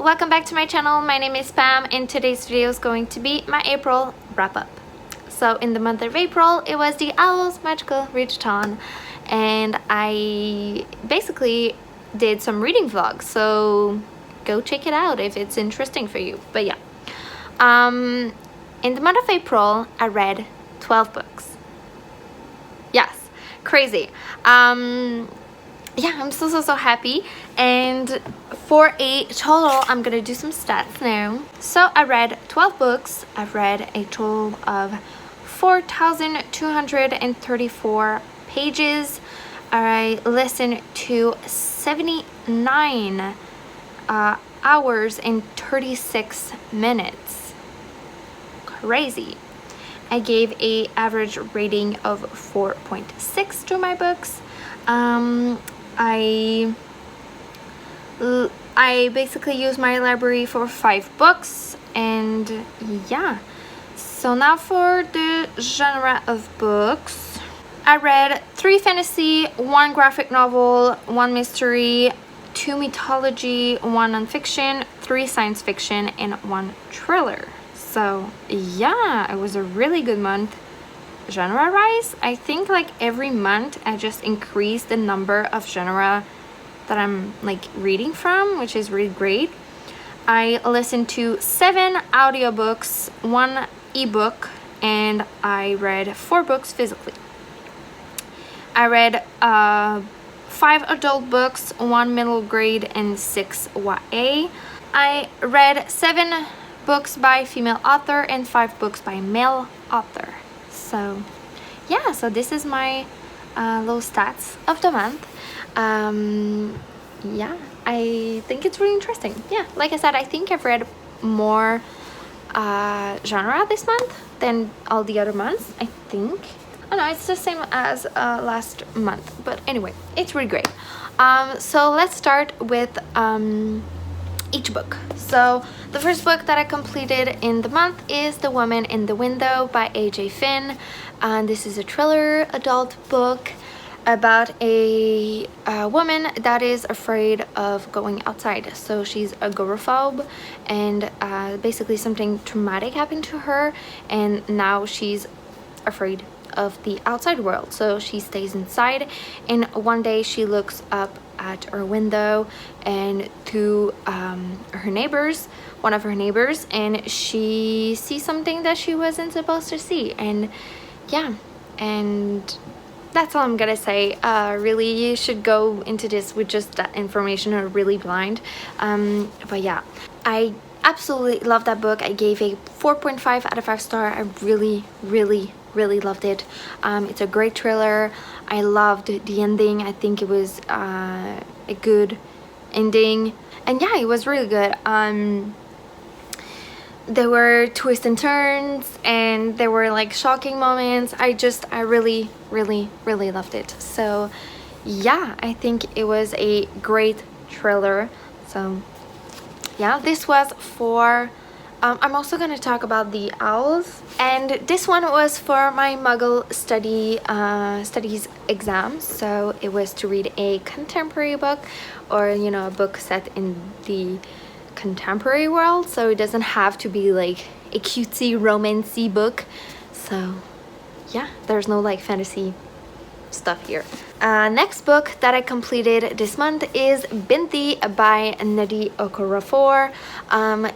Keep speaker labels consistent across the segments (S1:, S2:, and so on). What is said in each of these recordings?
S1: welcome back to my channel. My name is Pam and today's video is going to be my April wrap-up. So in the month of April, it was the O.W.L.s magical readathon and I basically did some reading vlogs, so go check it out if it's interesting for you. But yeah, in the month of April, I read 12 books. Yes, crazy. Yeah, I'm so happy. And for a total, I'm gonna do some stats now. So I read 12 books. I've read a total of 4,234 pages. I listened to 79 hours and 36 minutes. Crazy. I gave a average rating of 4.6 to my books. I basically use my library for 5 books, and yeah. So now for the genre of books. I read 3 fantasy, 1 graphic novel, 1 mystery, 2 mythology, 1 nonfiction, 3 science fiction, and 1 thriller. So yeah, it was a really good month genre-wise. I think like every month I just increase the number of genre that I'm like reading from, which is really great. I listened to 7 audiobooks, 1 ebook, and I read 4 books physically. I read 5 adult books, 1 middle grade, and 6 YA. I read 7 books by female author and 5 books by male author. So yeah, so this is my little stats of the month. Yeah, I think it's really interesting. Yeah, like I said, I think I've read more genre this month than all the other months, I think. Oh no, it's the same as last month, but anyway, it's really great. So let's start with each book. So the first book that I completed in the month is The Woman in the Window by A.J. Finn, and this is a thriller adult book about a woman that is afraid of going outside. So she's agoraphobe, and basically something traumatic happened to her, and now she's afraid of the outside world, so she stays inside. And one day she looks up at her window and to her neighbors, one of her neighbors, and she sees something that she wasn't supposed to see. And yeah, and that's all I'm gonna say. Really, you should go into this with just that information or really blind. But yeah, I absolutely love that book. I gave a 4.5 out of 5 stars. I really loved it. It's a great thriller. I loved the ending. I think it was a good ending, and yeah, it was really good. There were twists and turns, and there were like shocking moments. I really loved it. So yeah, I think it was a great thriller. So yeah, this was for I'm also going to talk about the O.W.L.s, and this one was for my Muggle studies exam. So it was to read a contemporary book, or you know, a book set in the contemporary world, so it doesn't have to be like a cutesy romancy book. So yeah, there's no like fantasy stuff here. Next book that I completed this month is Binti by Nnedi Okorafor.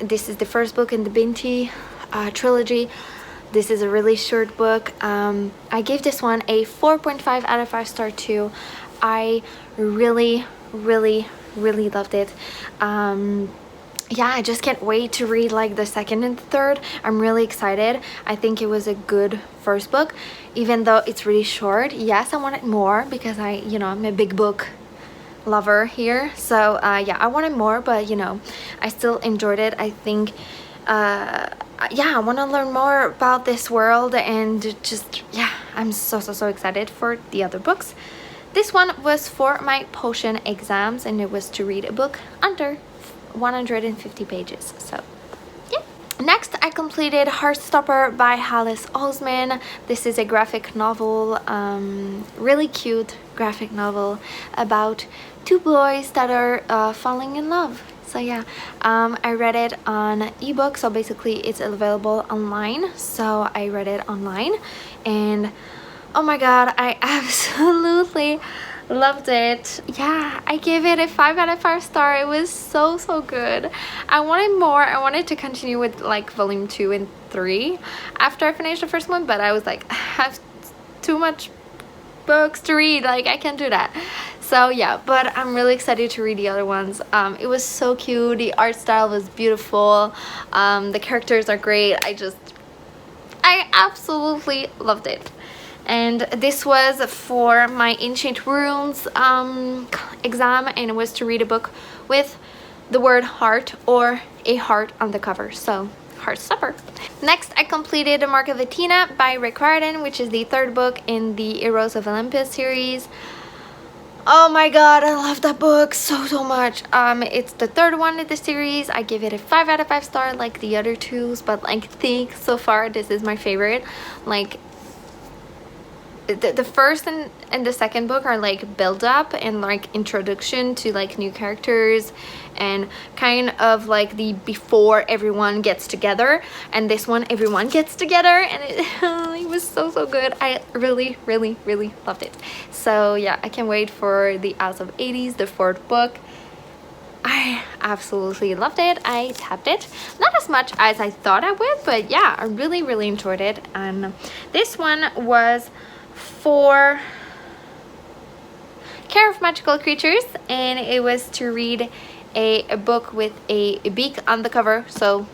S1: This is the first book in the Binti trilogy. This is a really short book. I gave this one a 4.5 out of 5 stars too. I really loved it. Yeah, I just can't wait to read like the second and the third. I'm really excited. I think it was a good first book, even though it's really short. Yes, I wanted more because I'm a big book lover here. So yeah, I wanted more, but you know, I still enjoyed it. I think yeah, I want to learn more about this world, and just yeah, I'm so excited for the other books. This one was for my potion exams, and it was to read a book under 150 pages. So yeah. Next, I completed Heartstopper by Alice Oseman. This is a graphic novel, really cute graphic novel about 2 boys that are falling in love. So yeah, I read it on ebook, so basically it's available online, so I read it online, and oh my god, I absolutely loved it. Yeah, I gave it a 5 out of 5 star. It was so good. I wanted more. I wanted to continue with like volume 2 and 3 after I finished the first one, but I was like, I have too much books to read, like I can't do that. So yeah, but I'm really excited to read the other ones. It was so cute. The art style was beautiful. The characters are great. I absolutely loved it. And this was for my Ancient Runes exam, and it was to read a book with the word heart or a heart on the cover. So Heartstopper. Next, I completed the Market Latina by Readathon, which is the 3rd book in the Heroes of Olympus series. Oh my god, I love that book so much. It's the 3rd one in the series. I give it a 5 out of 5 star like the other 2s, but like, I think so far this is my favorite. Like, the first and the second book are like build up and like introduction to like new characters and kind of like the before everyone gets together, and this one everyone gets together, and it was so good. I really loved it. So yeah, I can't wait for the House of 80s, the 4th book. I absolutely loved it. I tapped it, not as much as I thought I would, but yeah, I really enjoyed it. And this one was for Care of Magical Creatures, and it was to read a book with a beak on the cover. So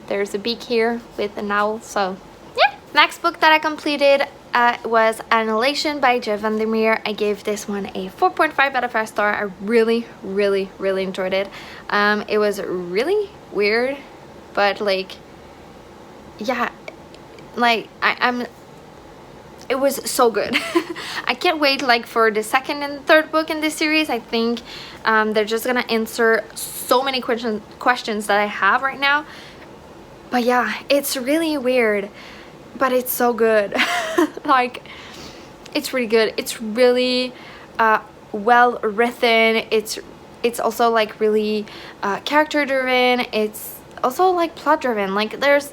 S1: there's a beak here with an owl. So yeah. Next book that I completed was Annihilation by Jeff Vandermeer. I gave this one a 4.5 out of 5 star. I really enjoyed it. It was really weird, but like, yeah, like it was so good. I can't wait like for the 2nd and 3rd book in this series. I think they're just gonna answer so many questions that I have right now. But yeah, it's really weird, but it's so good. Like, it's really good. It's really well written. It's also like really character driven. It's also like plot driven. Like, there's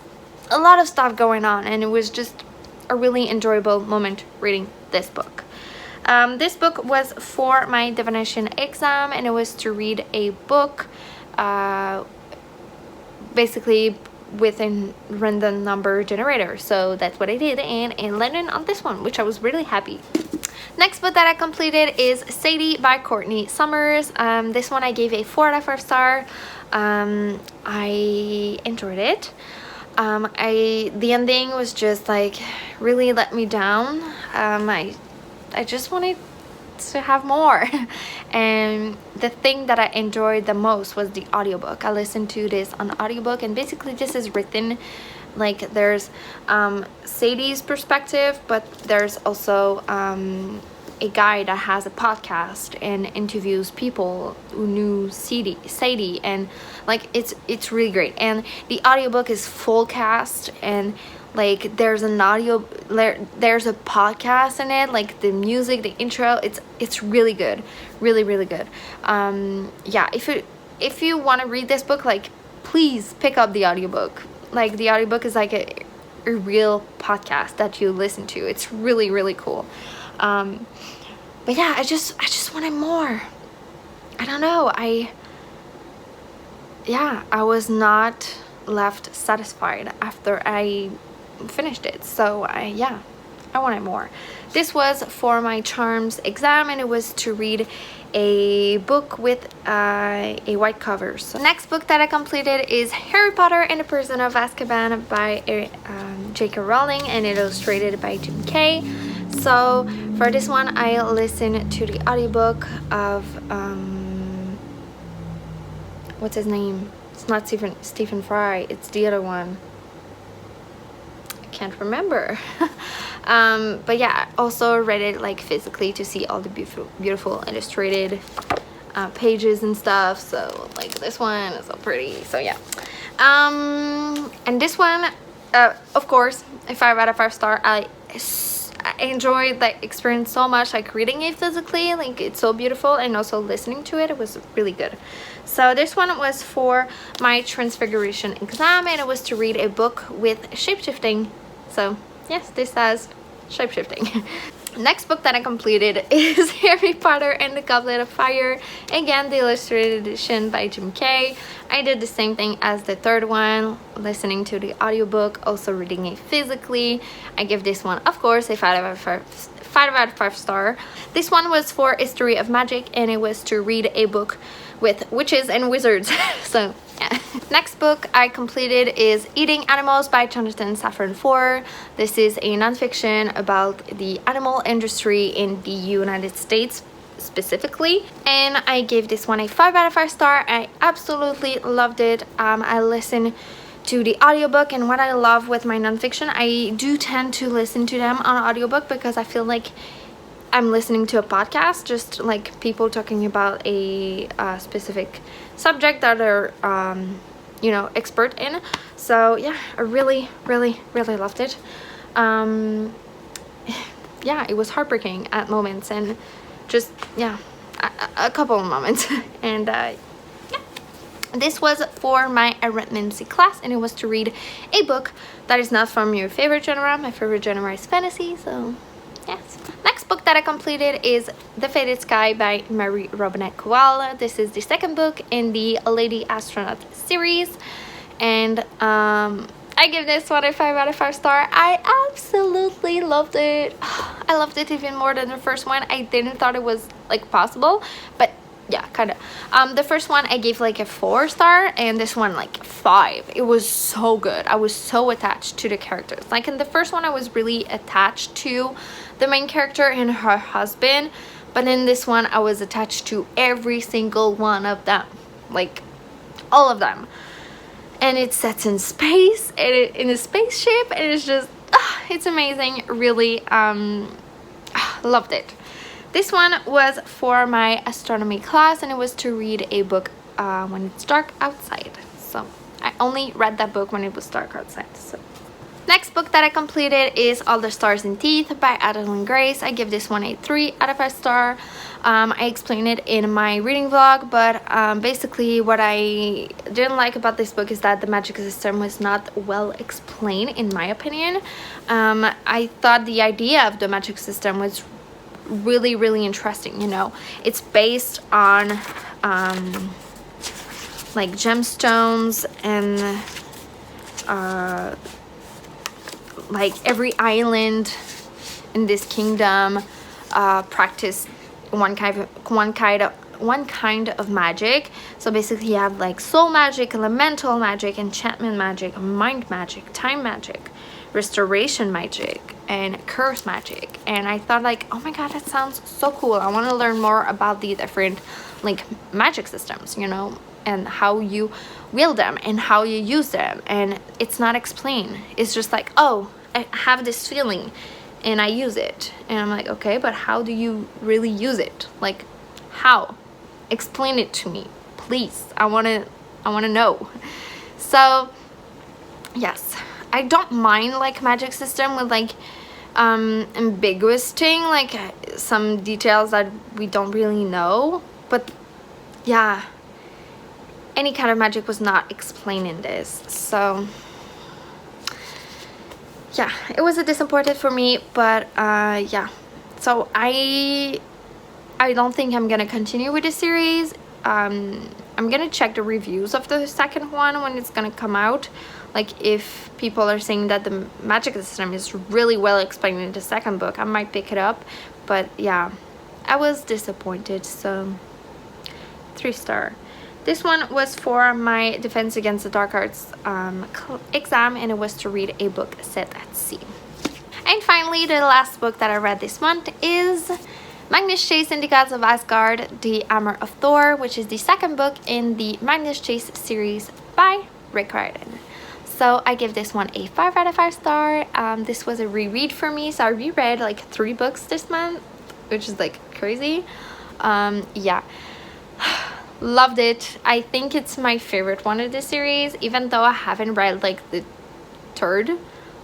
S1: a lot of stuff going on, and it was just a really enjoyable moment reading this book. This book was for my divination exam, and it was to read a book basically with a random number generator. So that's what I did, and I landed on this one, which I was really happy. Next book that I completed is Sadie by Courtney Summers. This one I gave a 4 out of 5 star. I enjoyed it. The ending was just like really let me down. I just wanted to have more. And the thing that I enjoyed the most was the audiobook. I listened to this on audiobook, and basically this is written like there's Sadie's perspective, but there's also a guy that has a podcast and interviews people who knew Sadie, and like it's really great. And the audiobook is full cast, and like there's a podcast in it, like the music, the intro, it's really good, really good. Yeah, if you want to read this book, like, please pick up the audiobook. Like, the audiobook is like a real podcast that you listen to. It's really cool. But yeah, I just wanted more. I don't know. I was not left satisfied after I finished it. So I wanted more. This was for my charms exam, and it was to read a book with a white cover. So next book that I completed is Harry Potter and the Prisoner of Azkaban by J.K. Rowling, and illustrated by Jim Kay. So for this one, I listened to the audiobook of what's his name? It's not Stephen Fry. It's the other one. I can't remember. But yeah, I also read it like physically to see all the beautiful illustrated pages and stuff. So like this one is so pretty. So yeah. And this one, of course, a 5 out of 5 star. I enjoyed the experience so much, like reading it physically, like it's so beautiful, and also listening to it was really good. So this one was for my transfiguration exam, and it was to read a book with shapeshifting. So yes, this has shapeshifting. Next book that I completed is Harry Potter and the Goblet of Fire. Again, the illustrated edition by Jim Kay. I did the same thing as the third one, listening to the audiobook, also reading it physically. I give this one, of course, a 5 out of 5 star. This one was for History of Magic, and it was to read a book with witches and wizards. So yeah. Next book I completed is Eating Animals by Jonathan Safran Foer. This is a nonfiction about the animal industry in the United States specifically, and I gave this one a 5 out of 5 star. I absolutely loved it. I listened to the audiobook, and what I love with my nonfiction, I do tend to listen to them on audiobook because I feel like I'm listening to a podcast, just like people talking about a specific subject that they're you know, expert in. So yeah, I really loved it. Yeah, it was heartbreaking at moments, and just yeah, a couple of moments. And yeah, this was for my arithmetic class, and it was to read a book that is not from your favorite genre. My favorite genre is fantasy, so yes. Next book that I completed is The Fittest Guy by Mary Robinette Kowal. This is the second book in the Lady Astronaut series, and I give this one a 5 out of 5 star. I absolutely loved it. I loved it even more than the first one. I didn't thought it was like possible, but yeah, kind of. The first one I gave like a 4 star, and this one like 5. It was so good. I was so attached to the characters. Like in the first one, I was really attached to the main character and her husband, but in this one I was attached to every single one of them, like all of them. And it sets in space, and in a spaceship, and it's just it's amazing. Really loved it. This one was for my astronomy class, and it was to read a book when it's dark outside. So I only read that book when it was dark outside. So next book that I completed is All the Stars and Teeth by Adeline Grace. I give this one a 3 out of 5 star. I explained it in my reading vlog, but basically what I didn't like about this book is that the magic system was not well explained, in my opinion. I thought the idea of the magic system was really interesting. You know, it's based on like gemstones, and like every island in this kingdom practice one kind of magic. So basically you have like soul magic, elemental magic, enchantment magic, mind magic, time magic, restoration magic, and curse magic. And I thought like, oh my god, that sounds so cool. I want to learn more about the different like magic systems, you know, and how you wield them and how you use them. And it's not explained. It's just like, oh, I have this feeling and I use it, and I'm like, okay, but how do you really use it? Like, how? Explain it to me, please. I want to know. So yes, I don't mind like magic system with like ambiguous thing, like some details that we don't really know. But yeah, any kind of magic was not explained in this. So yeah, it was a disappointment for me. But yeah, so I don't think I'm gonna continue with the series. I'm gonna check the reviews of the second one when it's gonna come out. Like if people are saying that the magic system is really well explained in the second book, I might pick it up. But yeah, I was disappointed. So 3 star. This one was for my Defense Against the Dark Arts exam, and it was to read a book set at sea. And finally, the last book that I read this month is Magnus Chase and the Gods of Asgard, The Armor of Thor, which is the second book in the Magnus Chase series by Rick Riordan. So I give this one a 5 out of 5 star. This was a reread for me, so I reread like 3 books this month, which is like crazy. Yeah. Loved it. I think it's my favorite one of the series, even though I haven't read like the third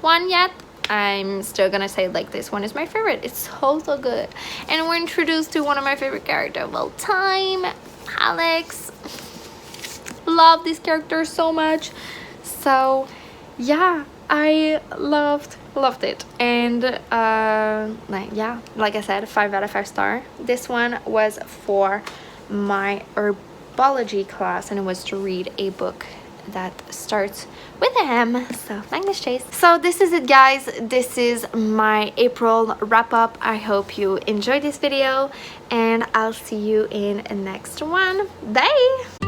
S1: one yet. I'm still gonna say like this one is my favorite. It's so good, and we're introduced to one of my favorite characters of all time, Alex. love this character so much. So yeah, I loved it. And yeah, like I said, 5 out of 5 star. This one was for my herbology class, and it was to read a book that starts with M, so English chase. So this is it, guys. This is my April wrap up. I hope you enjoyed this video, and I'll see you in the next one. Bye.